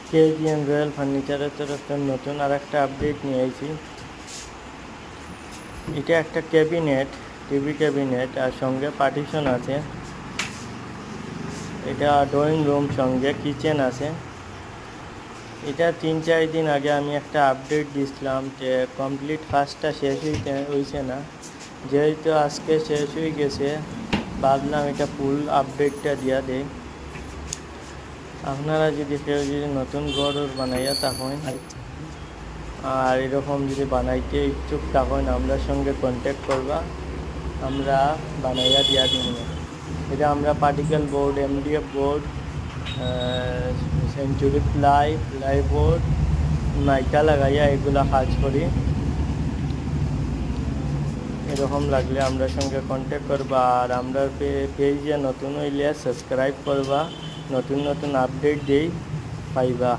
KGN royal ফার্নিচারের তরফ নতুন আর একটা আপডেট নিয়ে আইছি। এটা একটা ক্যাবিনেট, টিভি ক্যাবিনেট, আর সঙ্গে পার্টিশন আছে। এটা ড্রয়িং রুম সঙ্গে কিচেন আছে। এটা 3-4 দিন আগে আমি একটা আপডেট দিয়েছিলাম যে কমপ্লিট কাজটা শেষ হয়েছে না। যেহেতু আজকে শেষ হয়ে গেছে, ভাবলাম এটা ফুল আপডেটটা দিয়া দেয়। আপনারা যদি কেউ নতুন ঘর বানাইয়া থাকেন আর এরকম যদি বানাইতে ইচ্ছুক থাকেন, আমরা সঙ্গে কন্ট্যাক্ট করবা, আমরা বানাইয়া দিয়া দিব। এটা আমরা particle board, MDF board, Century plyboard, mica লাগাইয়া এগুলা কাজ করি। এরকম লাগলে আমরা সঙ্গে কন্ট্যাক্ট করবা। আর আমরা পেজে নতুন হইলে সাবস্ক্রাইব করবা, নতুন নতুন আপডেট দিই পাইবা।